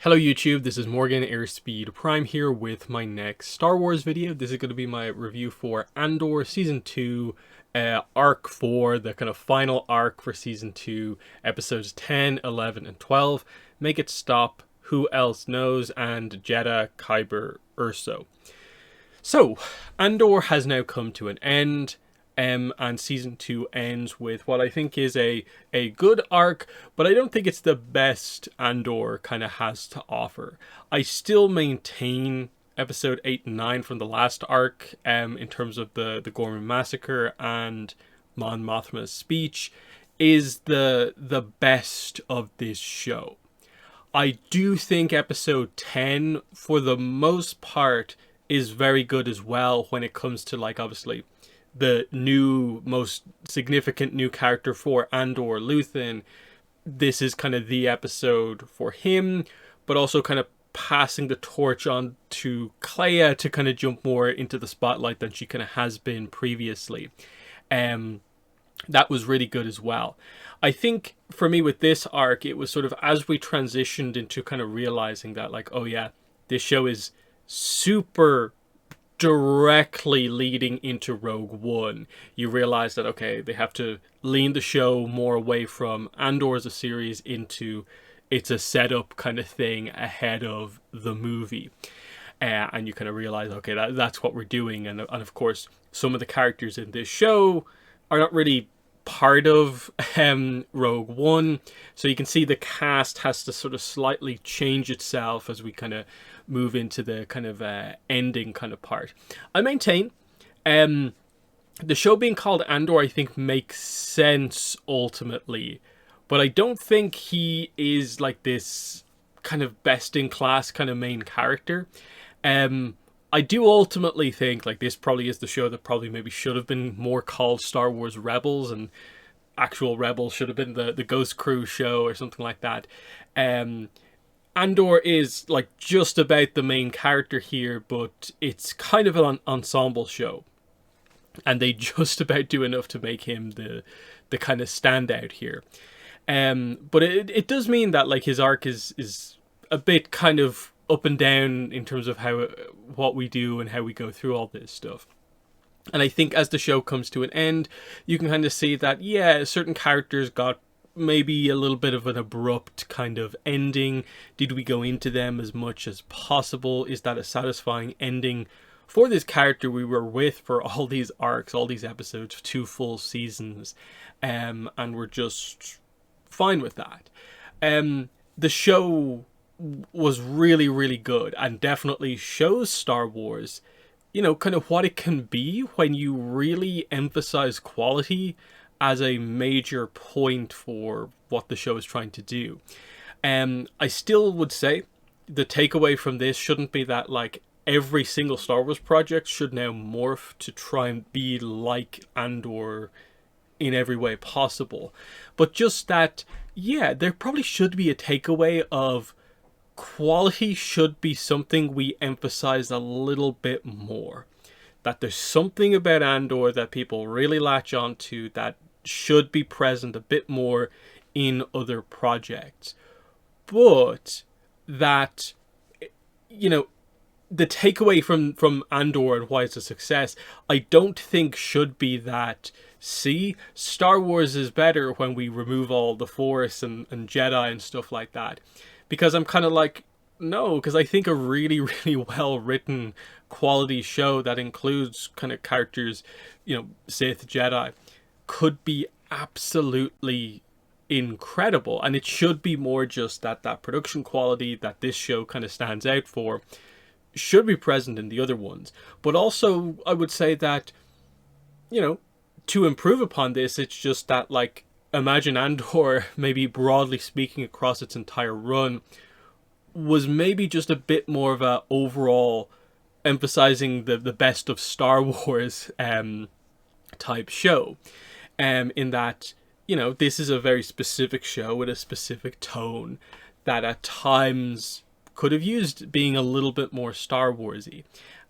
Hello YouTube, this is Morgan Airspeed Prime here with my next Star Wars video. This is going to be my review for Andor Season 2, Arc 4, the kind of final arc for Season 2, Episodes 10, 11, and 12. Make It Stop, Who Else Knows, and Jedha Kyber Urso. So, Andor has now come to an end. And season 2 ends with what I think is a good arc, but I don't think it's the best Andor kind of has to offer. I still maintain episode 8 and 9 from the last arc in terms of the Gorman Massacre and Mon Mothma's speech is the best of this show. I do think episode 10 for the most part is very good as well when it comes to, like, obviously the new, most significant new character for Andor, Luthen. This is kind of the episode for him, but also kind of passing the torch on to Clea to kind of jump more into the spotlight than she kind of has been previously. That was really good as well. I think for me with this arc, it was sort of as we transitioned into kind of realizing that, like, oh yeah, this show is super directly leading into Rogue One. You realize that, okay, they have to lean the show more away from Andor as a series into it's a setup kind of thing ahead of the movie. And you kind of realize, okay, that's what we're doing. And of course, some of the characters in this show are not really part of Rogue One. So you can see the cast has to sort of slightly change itself as we kind of move into the kind of ending kind of part. I maintain the show being called Andor, I think, makes sense ultimately, but I don't think he is like this kind of best in class kind of main character. I do ultimately think, like, this probably is the show that probably maybe should have been more called Star Wars Rebels, and actual Rebels should have been the Ghost Crew show or something like that. Andor is like just about the main character here, but it's kind of an ensemble show, and they just about do enough to make him the kind of standout here. But it does mean that, like, his arc is a bit kind of up and down in terms of what we do and how we go through all this stuff. And I think as the show comes to an end, you can kind of see that, yeah, certain characters got maybe a little bit of an abrupt kind of ending. Did we go into them as much as possible? Is that a satisfying ending for this character we were with for all these arcs, all these episodes, 2 full seasons? And we're just fine with that. The show was really, really good and definitely shows Star Wars, you know, kind of what it can be when you really emphasize quality as a major point for what the show is trying to do. I still would say the takeaway from this shouldn't be that, like, every single Star Wars project should now morph to try and be like Andor in every way possible. But just that, yeah, there probably should be a takeaway of quality should be something we emphasize a little bit more. That there's something about Andor that people really latch onto that should be present a bit more in other projects. But that, you know, the takeaway from Andor and why it's a success, I don't think should be that, see, Star Wars is better when we remove all the Force and Jedi and stuff like that. Because I'm kind of like, no, because I think a really, really well written quality show that includes kind of characters, you know, Sith, Jedi, could be absolutely incredible. And it should be more just that production quality that this show kind of stands out for should be present in the other ones. But also, I would say that, you know, to improve upon this, it's just that, like, imagine Andor, maybe broadly speaking across its entire run, was maybe just a bit more of a overall emphasizing the best of Star Wars type show. In that, you know, this is a very specific show with a specific tone that at times could have used being a little bit more Star Warsy.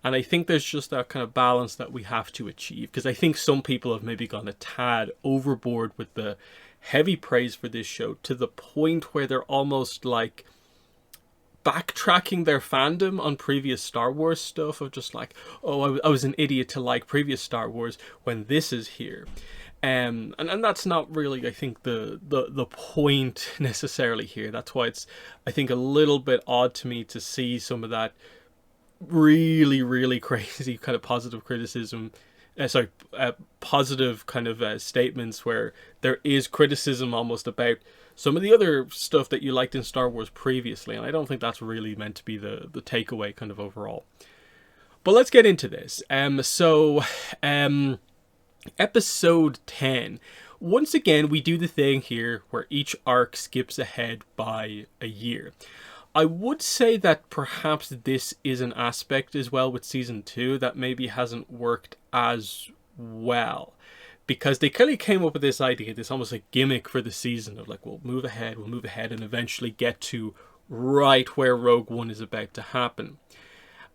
And I think there's just that kind of balance that we have to achieve, because I think some people have maybe gone a tad overboard with the heavy praise for this show to the point where they're almost like backtracking their fandom on previous Star Wars stuff of just like, oh, I was an idiot to like previous Star Wars when this is here. And that's not really, I think, the point necessarily here. That's why it's, I think, a little bit odd to me to see some of that really, really crazy kind of positive criticism. Positive kind of statements where there is criticism almost about some of the other stuff that you liked in Star Wars previously. And I don't think that's really meant to be the takeaway kind of overall. But let's get into this. Episode 10. Once again, we do the thing here where each arc skips ahead by a year. I would say that perhaps this is an aspect as well with season 2 that maybe hasn't worked as well. Because they clearly came up with this idea, this almost like gimmick for the season of like, we'll move ahead, and eventually get to right where Rogue One is about to happen.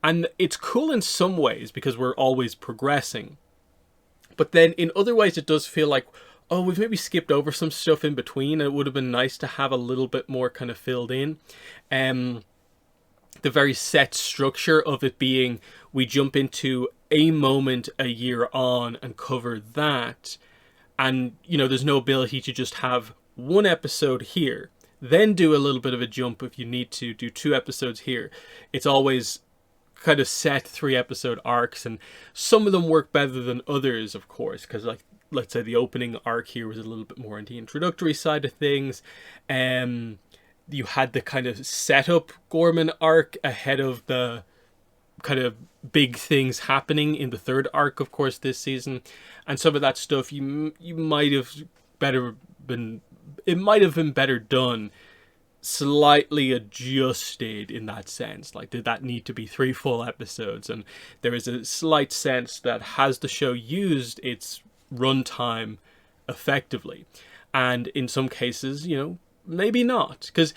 And it's cool in some ways because we're always progressing. But then in other ways it does feel like, oh, we've maybe skipped over some stuff in between. It would have been nice to have a little bit more kind of filled in. The very set structure of it being, we jump into a moment a year on and cover that. And, you know, there's no ability to just have one episode here, then do a little bit of a jump if you need to do 2 episodes here. It's always kind of set 3-episode arcs, and some of them work better than others, of course, because like, let's say the opening arc here was a little bit more on the introductory side of things. You had the kind of setup Gorman arc ahead of the kind of big things happening in the 3rd arc, of course, this season. And some of that stuff you might have been better done, slightly adjusted in that sense. Like, did that need to be 3 full episodes? And there is a slight sense that has the show used its runtime effectively, and in some cases, you know, maybe not, because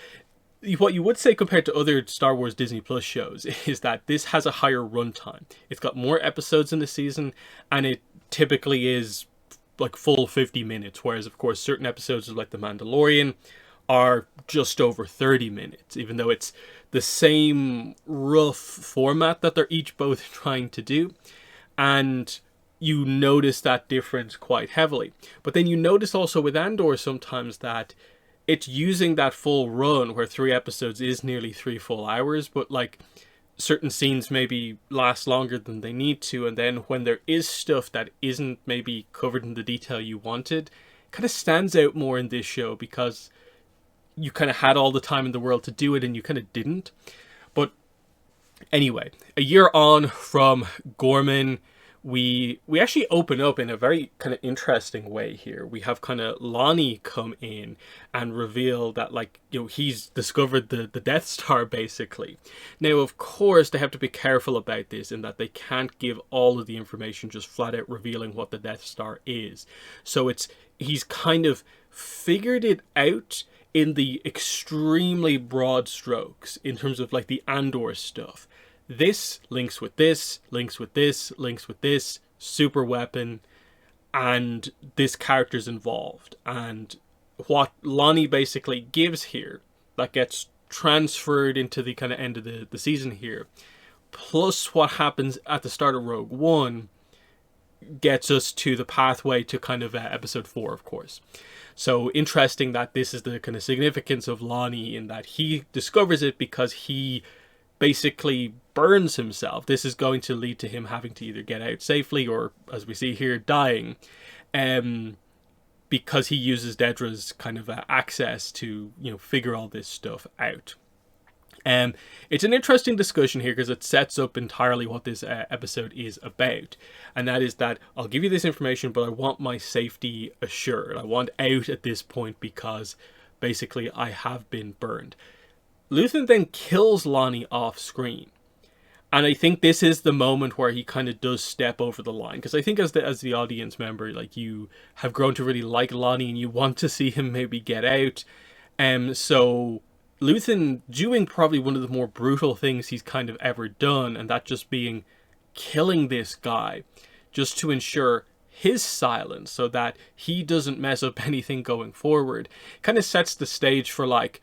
what you would say compared to other Star Wars Disney Plus shows is that this has a higher runtime. It's got more episodes in the season, and it typically is like full 50 minutes, whereas of course certain episodes like The Mandalorian are just over 30 minutes, even though it's the same rough format that they're each both trying to do. And you notice that difference quite heavily. But then you notice also with Andor sometimes that it's using that full run where 3 episodes is nearly 3 full hours, but like certain scenes maybe last longer than they need to, and then when there is stuff that isn't maybe covered in the detail you wanted, it kind of stands out more in this show because you kind of had all the time in the world to do it and you kind of didn't. But anyway, a year on from Gorman, we actually open up in a very kind of interesting way here. We have kind of Lonnie come in and reveal that, like, you know, he's discovered the Death Star, basically. Now, of course, they have to be careful about this in that they can't give all of the information just flat out revealing what the Death Star is. So he's kind of figured it out in the extremely broad strokes in terms of like the Andor stuff. This links with this, links with this, links with this, super weapon, and this character's involved. And what Lonnie basically gives here, that gets transferred into the kind of end of the season here, plus what happens at the start of Rogue One, gets us to the pathway to kind of episode 4, of course. So interesting that this is the kind of significance of Lonnie in that he discovers it because he basically burns himself. This is going to lead to him having to either get out safely or, as we see here, dying, because he uses Dedra's kind of access to, you know, figure all this stuff out. It's an interesting discussion here because it sets up entirely what this episode is about, and that is that I'll give you this information, but I want my safety assured. I want out at this point because basically I have been burned. Luthen then kills Lonnie off screen. And I think this is the moment where he kind of does step over the line. Because I think as the audience member, like, you have grown to really like Lonnie and you want to see him maybe get out. So Luthen doing probably one of the more brutal things he's kind of ever done, and that just being killing this guy just to ensure his silence so that he doesn't mess up anything going forward, kind of sets the stage for like,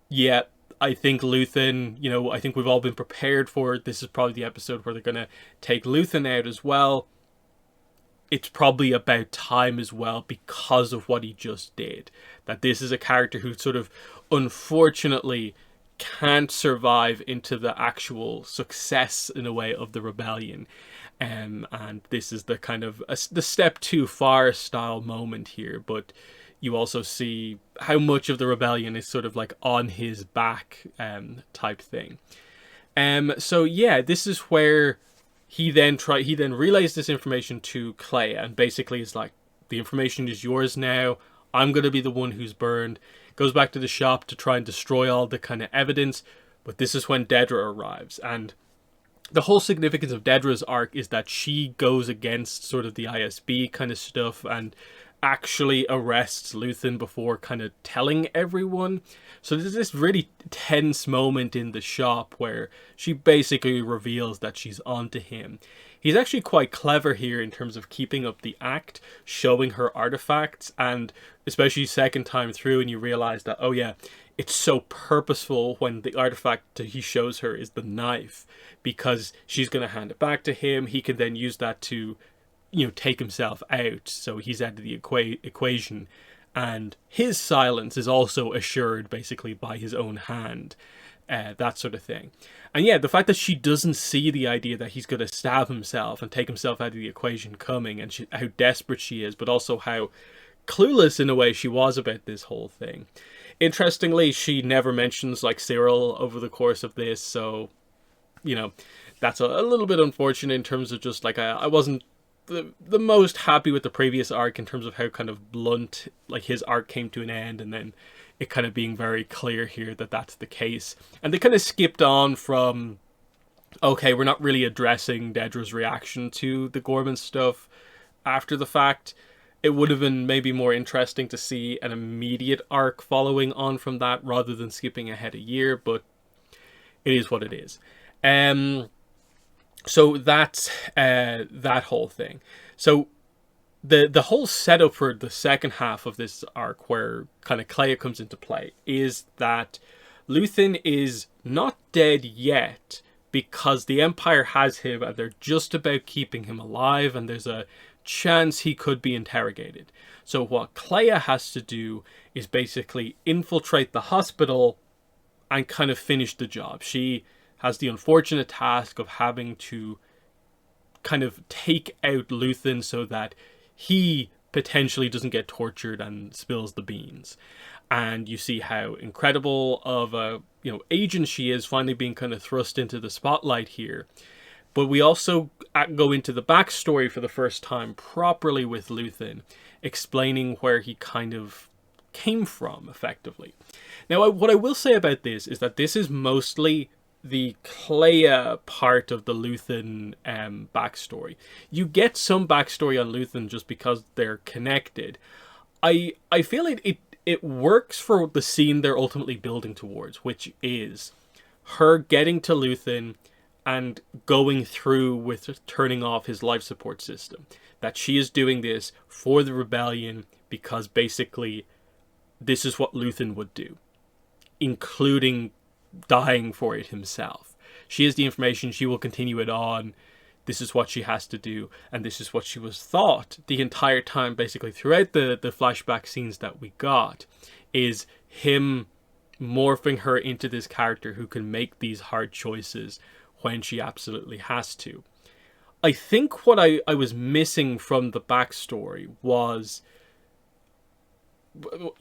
yeah, I think Luthen, I think we've all been prepared for it. This is probably the episode where they're going to take Luthen out as well. It's probably about time as well because of what he just did. That this is a character who sort of, unfortunately, can't survive into the actual success, in a way, of the rebellion. And this is the kind of the step too far style moment here. But you also see how much of the rebellion is sort of like on his back type thing. So yeah, this is where he then relays this information to Kleya, and basically is like, the information is yours now. I'm going to be the one who's burned. Goes back to the shop to try and destroy all the kind of evidence. But this is when Dedra arrives. And the whole significance of Dedra's arc is that she goes against sort of the ISB kind of stuff and actually arrests Luthen before kind of telling everyone. So there's this really tense moment in the shop where she basically reveals that she's onto him. He's actually quite clever here in terms of keeping up the act, showing her artifacts, and especially second time through, and you realize that, oh yeah, it's so purposeful when the artifact he shows her is the knife, because she's going to hand it back to him. He can then use that to, take himself out. So he's out of the equation, and his silence is also assured basically by his own hand. That sort of thing. And yeah, the fact that she doesn't see the idea that he's going to stab himself and take himself out of the equation coming, and how desperate she is, but also how clueless in a way she was about this whole thing. Interestingly, she never mentions like Cyril over the course of this, so that's a little bit unfortunate in terms of just like I wasn't the most happy with the previous arc in terms of how kind of blunt like his arc came to an end, and then it kind of being very clear here that that's the case. And they kind of skipped on from, okay, we're not really addressing Dedra's reaction to the Gorman stuff after the fact. It would have been maybe more interesting to see an immediate arc following on from that rather than skipping ahead a year, but it is what it is. So that's that whole thing. So the whole setup for the second half of this arc, where kind of Kleya comes into play, is that Luthen is not dead yet because the Empire has him and they're just about keeping him alive, and there's a chance he could be interrogated. So what Kleya has to do is basically infiltrate the hospital and kind of finish the job. She has the unfortunate task of having to kind of take out Luthen so that he potentially doesn't get tortured and spills the beans. And you see how incredible of a agent she is, finally being kind of thrust into the spotlight here. But we also go into the backstory for the first time properly with Luthen, explaining where he kind of came from, effectively. Now, what I will say about this is that this is mostly the Kleya part of the Luthen backstory. You get some backstory on Luthen just because they're connected. I feel it works for the scene they're ultimately building towards, which is her getting to Luthen and going through with turning off his life support system. That she is doing this for the rebellion because basically this is what Luthen would do, including dying for it himself. She has the information, she will continue it on. This is what she has to do, and this is what she was thought the entire time, basically throughout the flashback scenes that we got, is him morphing her into this character who can make these hard choices when she absolutely has to. I think what I was missing from the backstory was,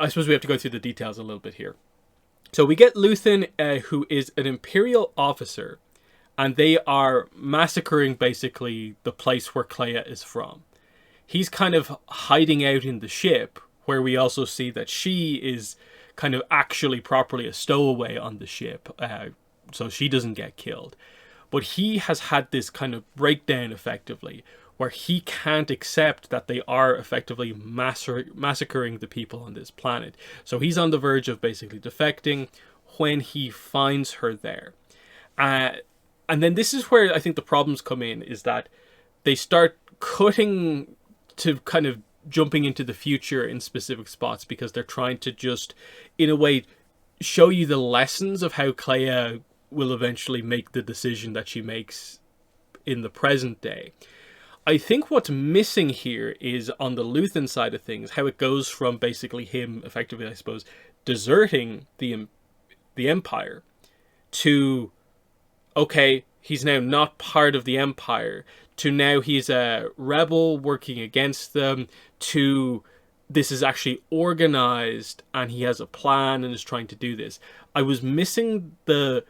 I suppose we have to go through the details a little bit here. So we get Luthen, who is an Imperial officer, and they are massacring basically the place where Kleya is from. He's kind of hiding out in the ship, where we also see that she is kind of actually properly a stowaway on the ship, so she doesn't get killed. But he has had this kind of breakdown, effectively, where he can't accept that they are effectively massacring the people on this planet. So he's on the verge of basically defecting when he finds her there. And then this is where I think the problems come in, is that they start cutting to kind of jumping into the future in specific spots, because they're trying to just, in a way, show you the lessons of how Clea will eventually make the decision that she makes in the present day. I think what's missing here is on the Luthen side of things, how it goes from basically him effectively, I suppose, deserting the Empire to, okay, he's now not part of the Empire, to now he's a rebel working against them, to this is actually organized and he has a plan and is trying to do this. I was missing the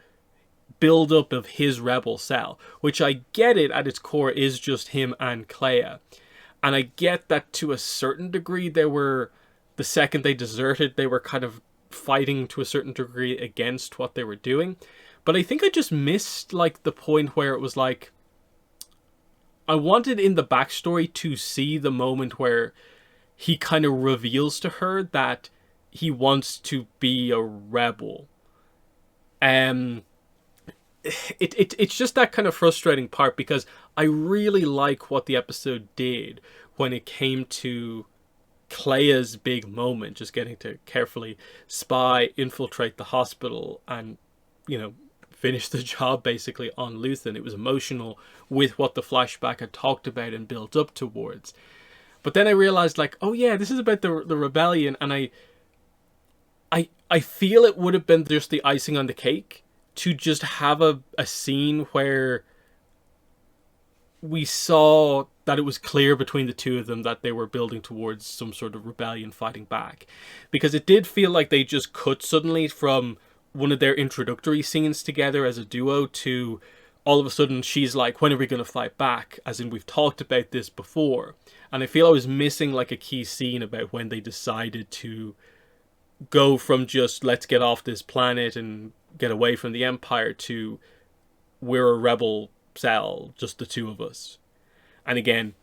build up of his rebel cell, which I get it at its core is just him and Clea. And I get that to a certain degree the second they deserted, they were kind of fighting to a certain degree against what they were doing. But I think I just missed like the point where it was like, I wanted in the backstory to see the moment where he kind of reveals to her that he wants to be a rebel. It's just that kind of frustrating part, because I really like what the episode did when it came to Clea's big moment, just getting to carefully spy, infiltrate the hospital, and, finish the job basically on Luthen. It was emotional with what the flashback had talked about and built up towards. But then I realized, like, oh yeah, this is about the rebellion, and I feel it would have been just the icing on the cake to just have a scene where we saw that it was clear between the two of them that they were building towards some sort of rebellion fighting back. Because it did feel like they just cut suddenly from one of their introductory scenes together as a duo to all of a sudden she's like, when are we going to fight back? As in, we've talked about this before. And I feel I was missing like a key scene about when they decided to go from just let's get off this planet and get away from the Empire to we're a rebel cell, just the two of us. And again,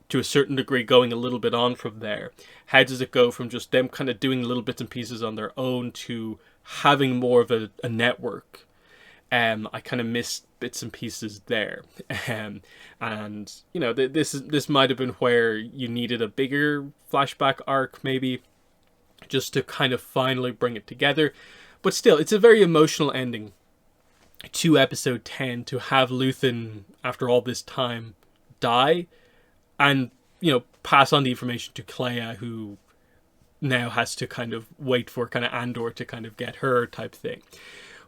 to a certain degree, going a little bit on from there, how does it go from just them kind of doing little bits and pieces on their own to having more of a network? I kind of missed bits and pieces there. And this might have been where you needed a bigger flashback arc, maybe, just to kind of finally bring it together. But still, it's a very emotional ending to episode 10, to have Luthen, after all this time, die and, pass on the information to Clea, who now has to kind of wait for kind of Andor to kind of get her type thing.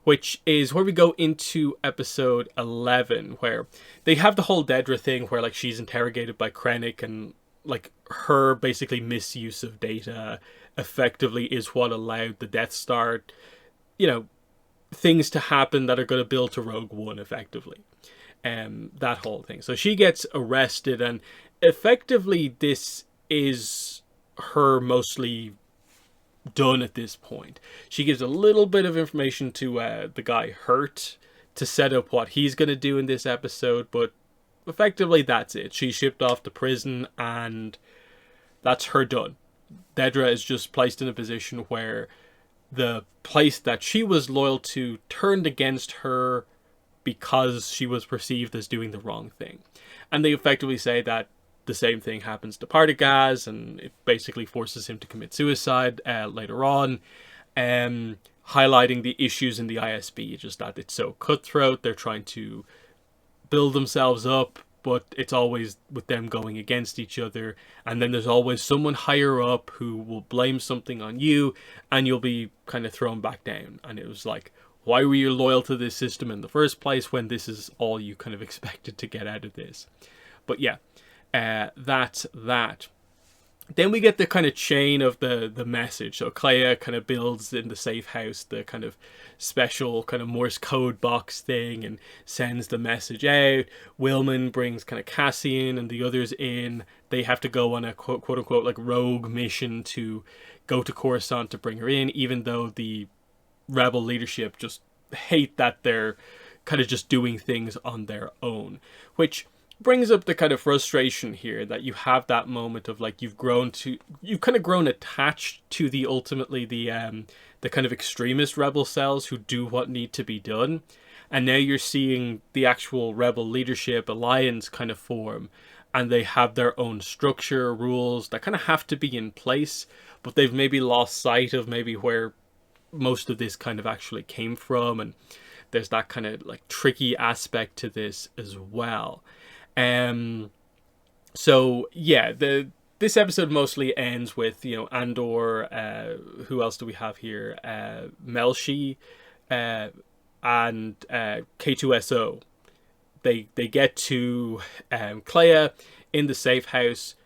Which is where we go into episode 11, where they have the whole Dedra thing where, like, she's interrogated by Krennic, and, like, her basically misuse of data effectively is what allowed the Death Star, things to happen that are going to build to Rogue One, effectively. That whole thing. So she gets arrested, and effectively this is her mostly done at this point. She gives a little bit of information to the guy Hurt to set up what he's going to do in this episode, but effectively that's it. She's shipped off to prison, and that's her done. Dedra is just placed in a position where the place that she was loyal to turned against her because she was perceived as doing the wrong thing. And they effectively say that the same thing happens to Partagaz, and it basically forces him to commit suicide later on, highlighting the issues in the ISB, just that it's so cutthroat. They're trying to build themselves up, but it's always with them going against each other, and then there's always someone higher up who will blame something on you, and you'll be kind of thrown back down. And it was like, why were you loyal to this system in the first place when this is all you kind of expected to get out of this? But yeah, that's that. Then we get the kind of chain of the message. So Clea kind of builds in the safe house the kind of special kind of Morse code box thing and sends the message out. Willman brings kind of Cassian and the others in. They have to go on a quote unquote like rogue mission to go to Coruscant to bring her in, even though the rebel leadership just hate that they're kind of just doing things on their own, which brings up the kind of frustration here that you have that moment of like you've kind of grown attached to the ultimately the kind of extremist rebel cells who do what need to be done, and now you're seeing the actual rebel leadership alliance kind of form, and they have their own structure, rules that kind of have to be in place, but they've maybe lost sight of maybe where most of this kind of actually came from, and there's that kind of like tricky aspect to this as well. So yeah, this episode mostly ends with, you know, Andor. Who else do we have here? Melshi, and K2SO. They get to Clea in the safe house.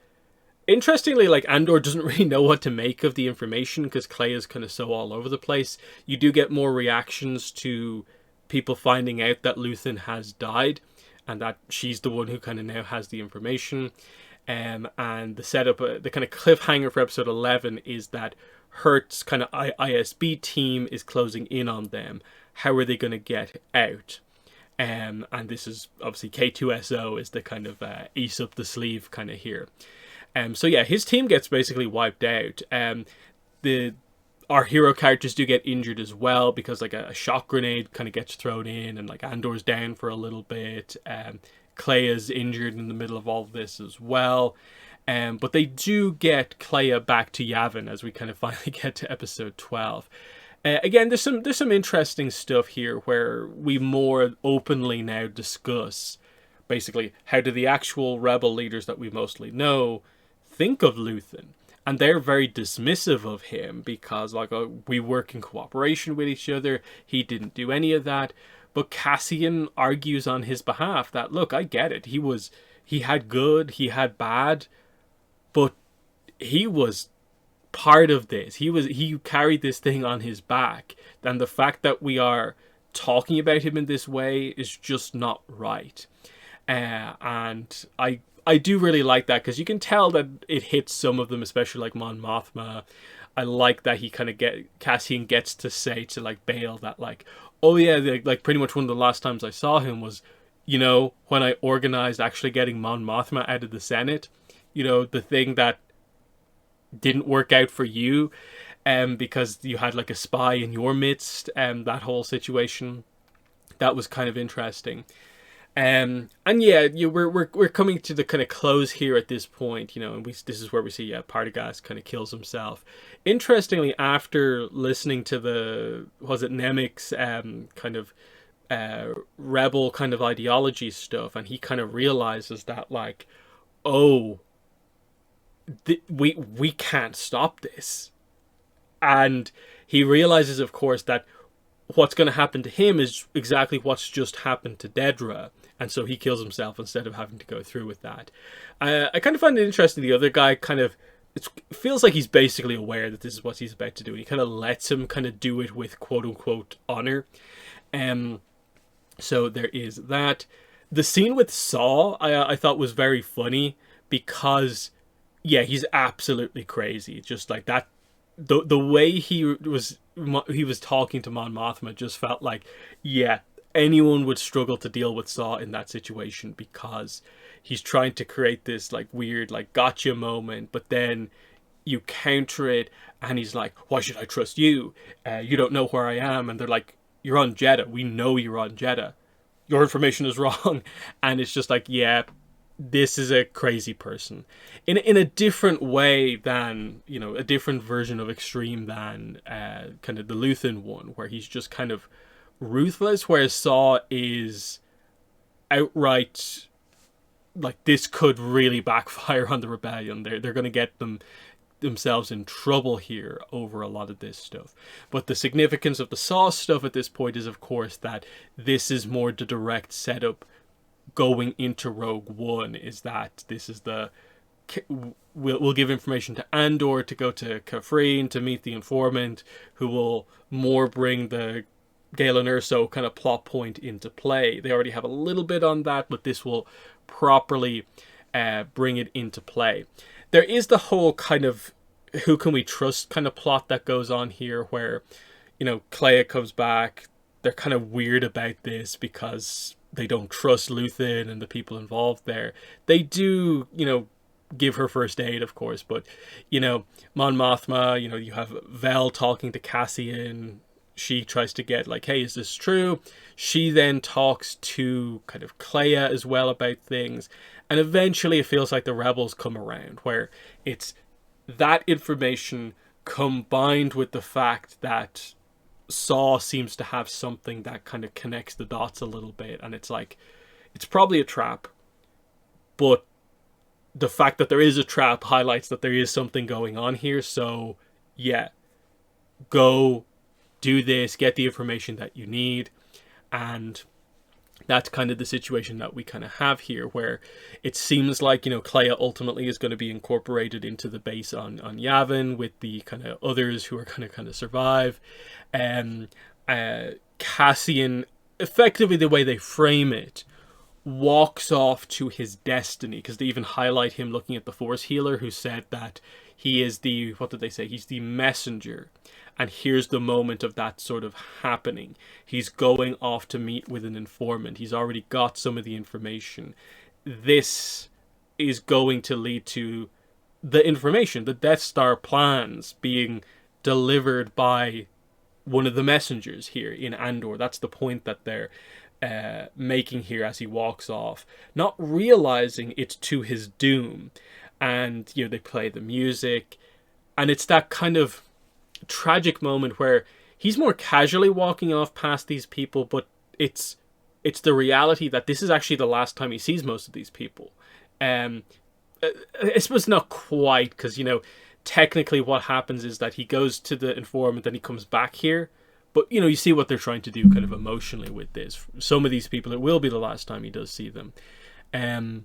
Interestingly, like, Andor doesn't really know what to make of the information because Clay is kind of so all over the place. You do get more reactions to people finding out that Luthen has died and that she's the one who kind of now has the information. And the setup, the kind of cliffhanger for episode 11 is that Hurt's kind of ISB team is closing in on them. How are they going to get out? And this is obviously K2SO is the kind of ace up the sleeve kind of here. So yeah, his team gets basically wiped out. Our hero characters do get injured as well because like a shock grenade kind of gets thrown in, and like Andor's down for a little bit. Clea's injured in the middle of all of this as well. But they do get Clea back to Yavin as we kind of finally get to episode 12. Again, there's some interesting stuff here where we more openly now discuss basically how do the actual rebel leaders that we mostly know think of Luthen, and they're very dismissive of him because like we work in cooperation with each other. He didn't do any of that, but Cassian argues on his behalf that look, I get it. He had good, he had bad, but he was part of this. He carried this thing on his back, and the fact that we are talking about him in this way is just not right. And I do really like that because you can tell that it hits some of them, especially like Mon Mothma. I like that he kind of Cassian gets to say to like Bail that like, oh yeah, like pretty much one of the last times I saw him was, you know, when I organized actually getting Mon Mothma out of the Senate, you know, the thing that didn't work out for you, because you had like a spy in your midst, that whole situation. That was kind of interesting. And yeah, we're coming to the kind of close here at this point, you know, and this is where we see Partagaz kind of kills himself. Interestingly, after listening to Nemik's kind of rebel kind of ideology stuff, and he kind of realizes that like, oh, we can't stop this, and he realizes, of course, that what's going to happen to him is exactly what's just happened to Dedra, and so he kills himself instead of having to go through with that. I kind of find it interesting. The other guy kind of, it feels like he's basically aware that this is what he's about to do, and he kind of lets him kind of do it with quote-unquote honor. So there is that. The scene with Saw, I thought was very funny because, yeah, he's absolutely crazy. Just like that, the way he was talking to Mon Mothma just felt like, yeah, anyone would struggle to deal with Saw in that situation because he's trying to create this like weird like gotcha moment, but then you counter it and he's like, why should I trust you? You don't know where I am. And they're like, you're on Jedha. We know you're on Jedha. Your information is wrong. And it's just like, yeah, this is a crazy person in a different way than, you know, a different version of extreme than kind of the Luthen one, where he's just kind of ruthless, whereas Saw is outright like, this could really backfire on the rebellion. They're going to get themselves in trouble here over a lot of this stuff. But the significance of the Saw stuff at this point is, of course, that this is more the direct setup going into Rogue One, is that this is the we'll give information to Andor to go to Kafrene to meet the informant, who will more bring the Galen Erso kind of plot point into play. They already have a little bit on that, but this will properly bring it into play. There is the whole kind of who can we trust kind of plot that goes on here, where, you know, Clea comes back. They're kind of weird about this because they don't trust Luthen and the people involved there. They do, you know, give her first aid, of course, but, you know, Mon Mothma, you know, you have Vel talking to Cassian. She tries to get like, hey, is this true? She then talks to kind of Clea as well about things. And eventually it feels like the rebels come around, where it's that information combined with the fact that Saw seems to have something that kind of connects the dots a little bit, and it's like it's probably a trap, but the fact that there is a trap highlights that there is something going on here. So yeah, go do this, get the information that you need, and that's kind of the situation that we kind of have here, where it seems like, Clea ultimately is going to be incorporated into the base on Yavin with the kind of others who are going to kind of survive. Um, Cassian, effectively the way they frame it, walks off to his destiny, because they even highlight him looking at the Force healer who said that he is the, what did they say? He's the messenger. And here's the moment of that sort of happening. He's going off to meet with an informant. He's already got some of the information. This is going to lead to the information, the Death Star plans being delivered by one of the messengers here in Andor. That's the point that they're making here as he walks off, not realizing it's to his doom. And they play the music, and it's that kind of tragic moment where he's more casually walking off past these people, but it's the reality that this is actually the last time he sees most of these people. I suppose not quite, because technically what happens is that he goes to the informant, then he comes back here. But you see what they're trying to do kind of emotionally with this. Some of these people, it will be the last time he does see them. And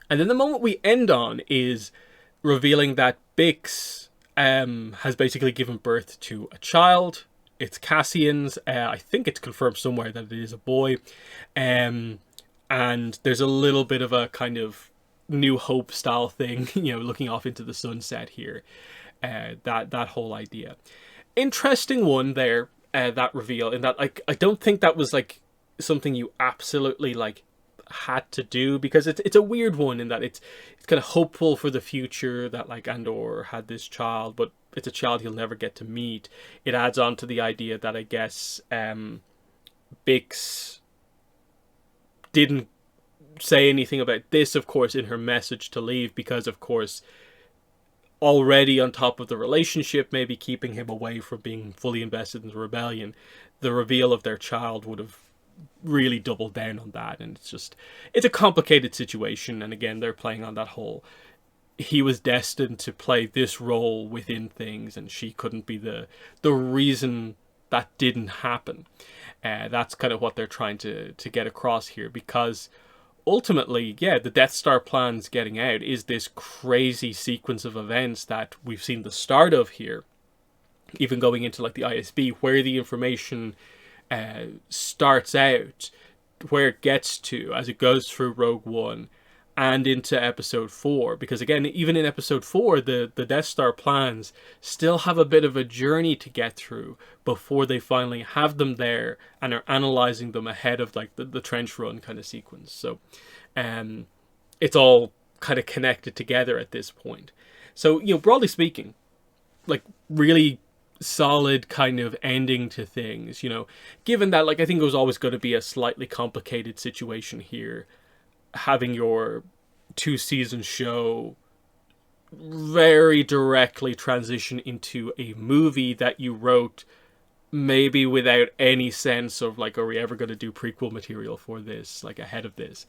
then the moment we end on is revealing that Bix has basically given birth to a child. It's Cassian's. I think it's confirmed somewhere that it is a boy. And there's a little bit of a kind of New Hope style thing, looking off into the sunset here. That whole idea. Interesting one there, that reveal, in that I don't think that was like something you absolutely like had to do, because it's a weird one in that it's kind of hopeful for the future that like Andor had this child, but it's a child he'll never get to meet. It adds on to the idea that I guess Bix didn't say anything about this, of course, in her message to leave, because of course already on top of the relationship maybe keeping him away from being fully invested in the rebellion, the reveal of their child would have really doubled down on that. And it's a complicated situation, and again they're playing on that whole he was destined to play this role within things and she couldn't be the reason that didn't happen. That's kind of what they're trying to get across here, because ultimately, yeah, the Death Star plans getting out is this crazy sequence of events that we've seen the start of here, even going into like the ISB, where the information starts out, where it gets to as it goes through Rogue One and into Episode 4. Because again, even in Episode 4, the Death Star plans still have a bit of a journey to get through before they finally have them there and are analyzing them ahead of like the trench run kind of sequence. So it's all kind of connected together at this point. So, broadly speaking, like really solid kind of ending to things, given that like I think it was always going to be a slightly complicated situation here, having your 2-season show very directly transition into a movie that you wrote maybe without any sense of like, are we ever going to do prequel material for this, like ahead of this.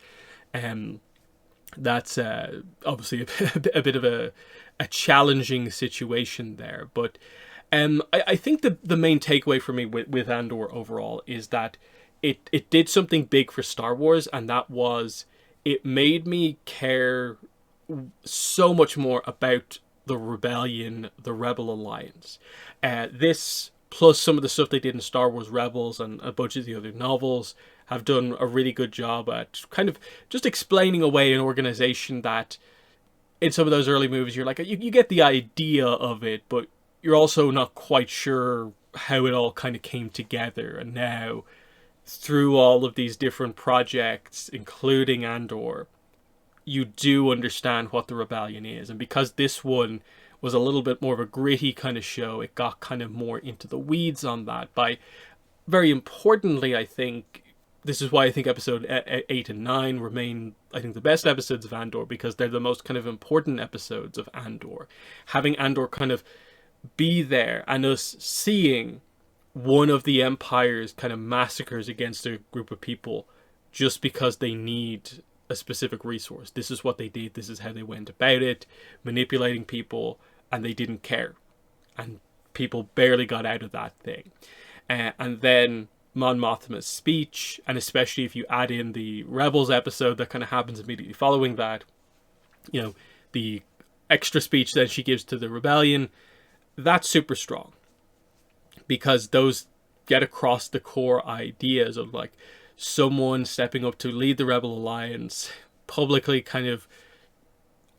That's obviously a bit of a challenging situation there, but I think the main takeaway for me with Andor overall is that it did something big for Star Wars, and that was it made me care so much more about the rebellion, the Rebel Alliance. This, plus some of the stuff they did in Star Wars Rebels and a bunch of the other novels, have done a really good job at kind of just explaining away an organization that in some of those early movies you're like, you get the idea of it, but you're also not quite sure how it all kind of came together. And now, through all of these different projects, including Andor, you do understand what the rebellion is. And because this one was a little bit more of a gritty kind of show, it got kind of more into the weeds on that. By very importantly, I think, this is why I think episode 8 and 9 remain, I think, the best episodes of Andor, because they're the most kind of important episodes of Andor. Having Andor kind of be there and us seeing one of the Empire's kind of massacres against a group of people just because they need a specific resource. This is what they did. This is how they went about it, manipulating people, and they didn't care. And people barely got out of that thing. And then Mon Mothma's speech, and especially if you add in the Rebels episode that kind of happens immediately following that, you know, the extra speech that she gives to the rebellion, that's super strong. Because those get across the core ideas of like someone stepping up to lead the Rebel Alliance, publicly kind of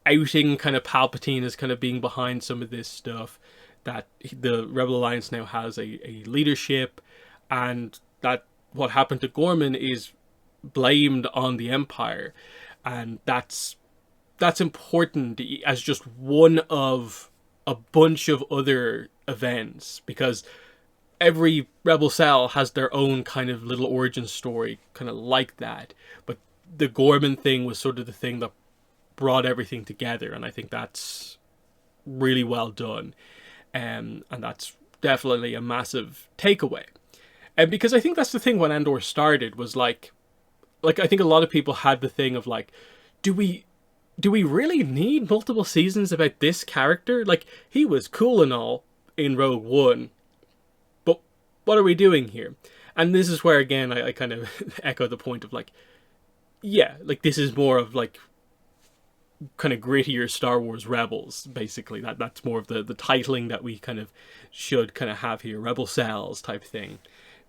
outing kind of Palpatine as kind of being behind some of this stuff, that the Rebel Alliance now has a leadership, and that what happened to Gorman is blamed on the Empire. And that's important as just one of a bunch of other events, because every Rebel cell has their own kind of little origin story, kind of like that. But the Gorman thing was sort of the thing that brought everything together, and I think that's really well done. And that's definitely a massive takeaway. And because I think that's the thing when Andor started, was like I think a lot of people had the thing of like, do we really need multiple seasons about this character? Like, he was cool and all in Rogue One, but what are we doing here? And this is where, again, I kind of echo the point of like, yeah, like this is more of like kind of grittier Star Wars Rebels, basically. That's more of the titling that we kind of should kind of have here, Rebel Cells type thing,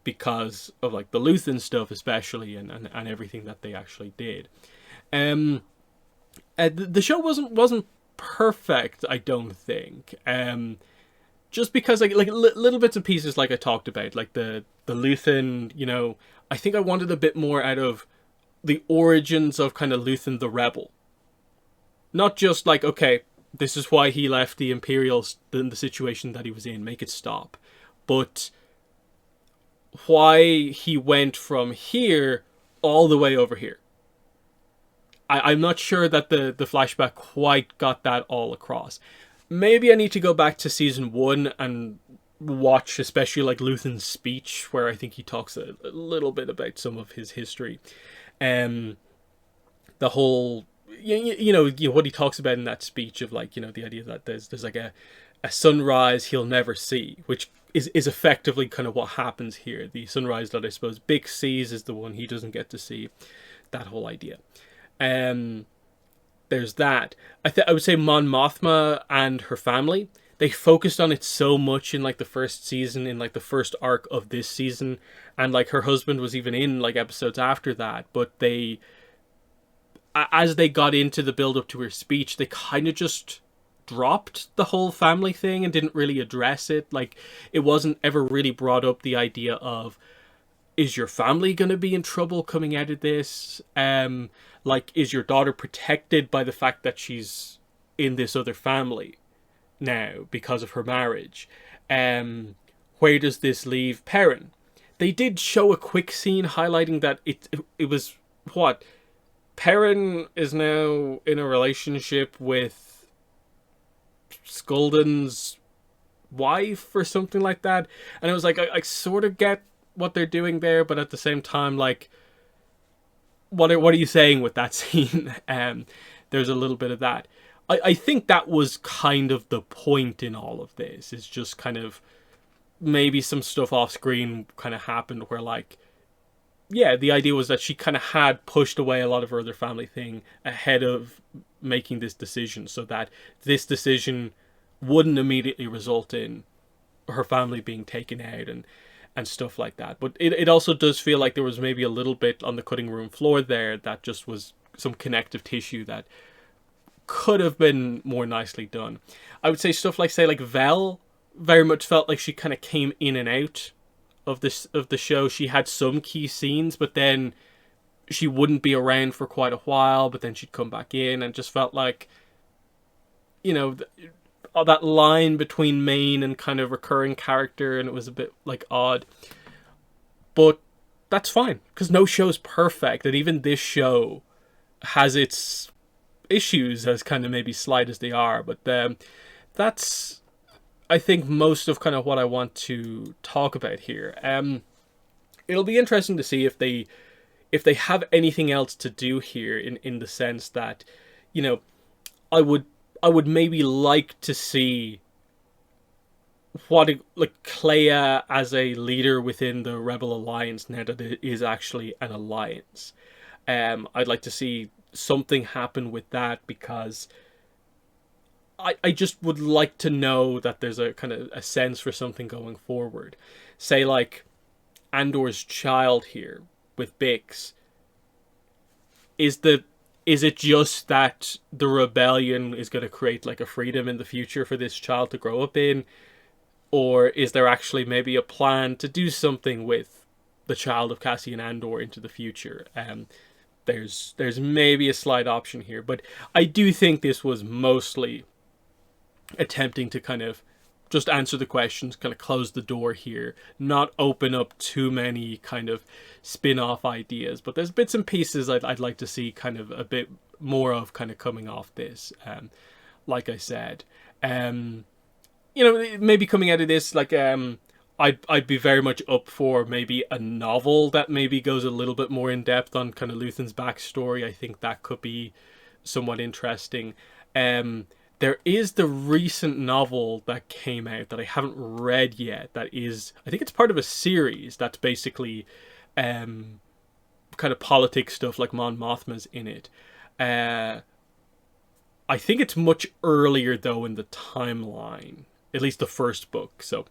because of like the Luthen stuff especially, and everything that they actually did. The show wasn't perfect, I don't think. Just because like little bits and pieces, like I talked about, like the Luthen, you know, I think I wanted a bit more out of the origins of kind of Luthen the Rebel. Not just like, okay, this is why he left the Imperials in the situation that he was in, make it stop. But why he went from here all the way over here. I'm not sure that the flashback quite got that all across. Maybe I need to go back to season 1 and watch especially like Luthen's speech, where I think he talks a little bit about some of his history. The whole, you know what he talks about in that speech of like, you know, the idea that there's like a sunrise he'll never see, which is effectively kind of what happens here. The sunrise that I suppose Bix sees is the one he doesn't get to see. That whole idea. There's that. I would say Mon Mothma and her family, they focused on it so much in like the first season, in like the first arc of this season, and like her husband was even in like episodes after that, but they, as they got into the build up to her speech, they kind of just dropped the whole family thing and didn't really address it. Like, it wasn't ever really brought up, the idea of, is your family going to be in trouble coming out of this? Like, is your daughter protected by the fact that she's in this other family now because of her marriage? Where does this leave Perrin? They did show a quick scene highlighting that it was, what, Perrin is now in a relationship with Skulden's wife or something like that. And it was like, I sort of get what they're doing there, but at the same time, like, what are you saying with that scene? There's a little bit of that. I think that was kind of the point in all of this. It's just kind of maybe some stuff off screen kind of happened where, like, yeah, the idea was that she kind of had pushed away a lot of her other family thing ahead of making this decision, so that this decision wouldn't immediately result in her family being taken out and stuff like that. But it also does feel like there was maybe a little bit on the cutting room floor there that just was some connective tissue that could have been more nicely done. I would say stuff like, say, like Vel very much felt like she kind of came in and out of the show. She had some key scenes, but then she wouldn't be around for quite a while, but then she'd come back in, and just felt like, you know, that line between main and kind of recurring character, and it was a bit like odd. But that's fine, because no show's perfect, and even this show has its issues, as kind of maybe slight as they are. But that's I think most of kind of what I want to talk about here. It'll be interesting to see if they have anything else to do here, in the sense that, you know, I would I would maybe like to see what like Clea as a leader within the Rebel Alliance, now that it is actually an alliance. I'd like to see something happen with that, because I just would like to know that there's a kind of a sense for something going forward. Say like Andor's child here with Bix, is the is it just that the rebellion is going to create like a freedom in the future for this child to grow up in, or is there actually maybe a plan to do something with the child of Cassian Andor into the future? There's maybe a slight option here, but I do think this was mostly attempting to kind of just answer the questions, kind of close the door here, not open up too many kind of spin-off ideas. But there's bits and pieces I'd like to see kind of a bit more of kind of coming off this. Like I said, maybe coming out of this, like, I'd be very much up for maybe a novel that maybe goes a little bit more in depth on kind of Luthen's backstory. I think that could be somewhat interesting. There is the recent novel that came out that I haven't read yet. That is, I think it's part of a series that's basically kind of politics stuff, like Mon Mothma's in it. I think it's much earlier though in the timeline, at least the first book. So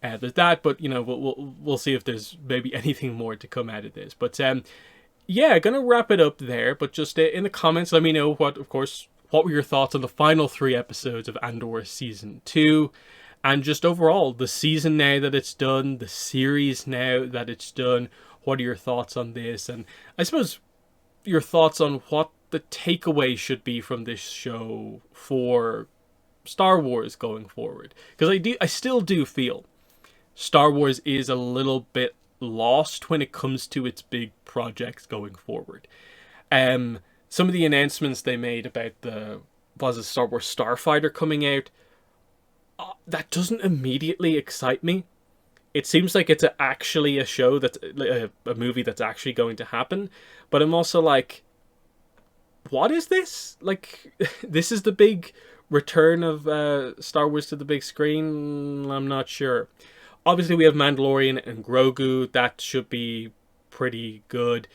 there's that, but we'll see if there's maybe anything more to come out of this. But yeah, gonna wrap it up there. But just in the comments, let me know what were your thoughts on the final 3 episodes of Andor Season 2? And just overall, the season now that it's done, the series now that it's done, what are your thoughts on this? And I suppose your thoughts on what the takeaway should be from this show for Star Wars going forward. Because I still do feel Star Wars is a little bit lost when it comes to its big projects going forward. Some of the announcements they made about the Star Wars Starfighter coming out, that doesn't immediately excite me. It seems like it's actually a show that's a movie that's actually going to happen, but I'm also like, what is this? Like, this is the big return of Star Wars to the big screen? I'm not sure. Obviously, we have Mandalorian and Grogu. That should be pretty good.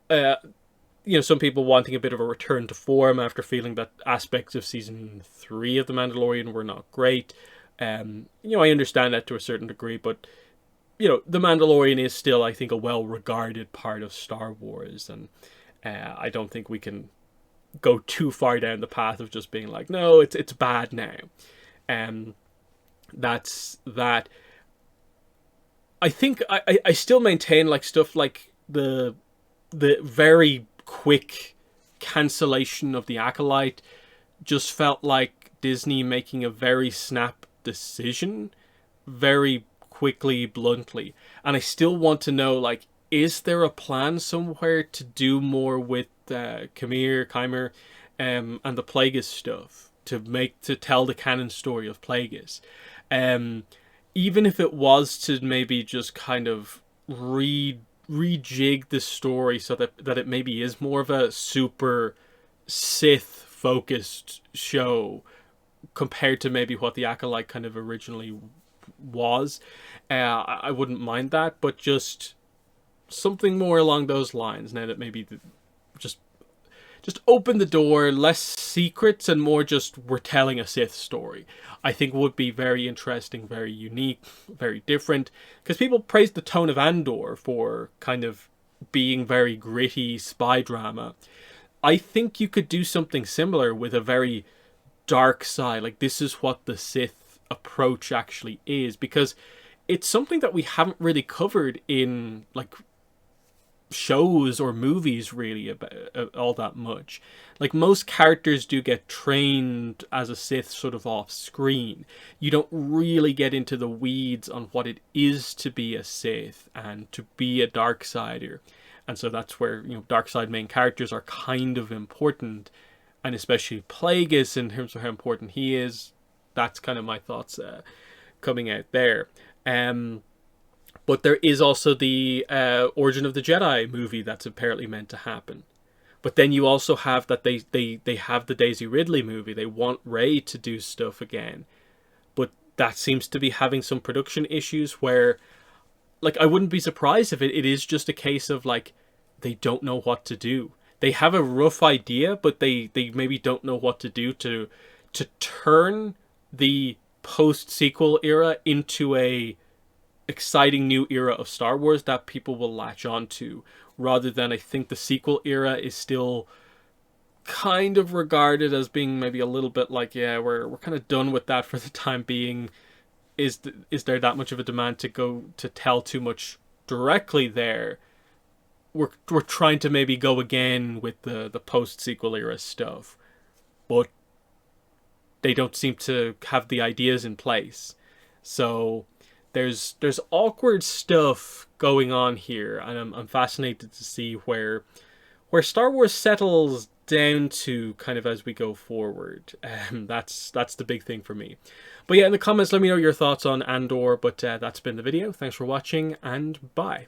Some people wanting a bit of a return to form after feeling that aspects of season 3 of The Mandalorian were not great. I understand that to a certain degree, but The Mandalorian is still, I think, a well-regarded part of Star Wars, and I don't think we can go too far down the path of just being like, no, it's bad now. That's that. I think I still maintain, like, stuff like the very quick cancellation of the Acolyte just felt like Disney making a very snap decision very quickly, bluntly. And I still want to know, like, is there a plan somewhere to do more with Chimer, and the Plagueis stuff, to tell the canon story of Plagueis? Even if it was to maybe just kind of rejig the story so that it maybe is more of a super Sith focused show compared to maybe what the Acolyte kind of originally was. I wouldn't mind that, but just something more along those lines, now that maybe just open the door, less secrets and more just we're telling a Sith story, I think would be very interesting, very unique, very different. Because people praised the tone of Andor for kind of being very gritty spy drama. I think you could do something similar with a very dark side. Like, this is what the Sith approach actually is, because it's something that we haven't really covered in, like, shows or movies really about all that much. Like, most characters do get trained as a Sith sort of off screen. You don't really get into the weeds on what it is to be a Sith and to be a Darksider. And so that's where, dark side main characters are kind of important, and especially Plagueis in terms of how important he is. That's kind of my thoughts coming out there. But there is also the Origin of the Jedi movie that's apparently meant to happen. But then you also have that they have the Daisy Ridley movie. They want Rey to do stuff again. But that seems to be having some production issues where, like, I wouldn't be surprised if it is just a case of, like, they don't know what to do. They have a rough idea, but they maybe don't know what to do to turn the post-sequel era into a exciting new era of Star Wars that people will latch on to, rather than, I think the sequel era is still kind of regarded as being maybe a little bit like, yeah, we're kind of done with that for the time being. Is there that much of a demand to go to tell too much directly there? We're trying to maybe go again with the post sequel era stuff, but they don't seem to have the ideas in place. So there's awkward stuff going on here, and I'm fascinated to see where Star Wars settles down to kind of as we go forward. That's the big thing for me. But yeah, in the comments, let me know your thoughts on Andor. But that's been the video. Thanks for watching, and bye.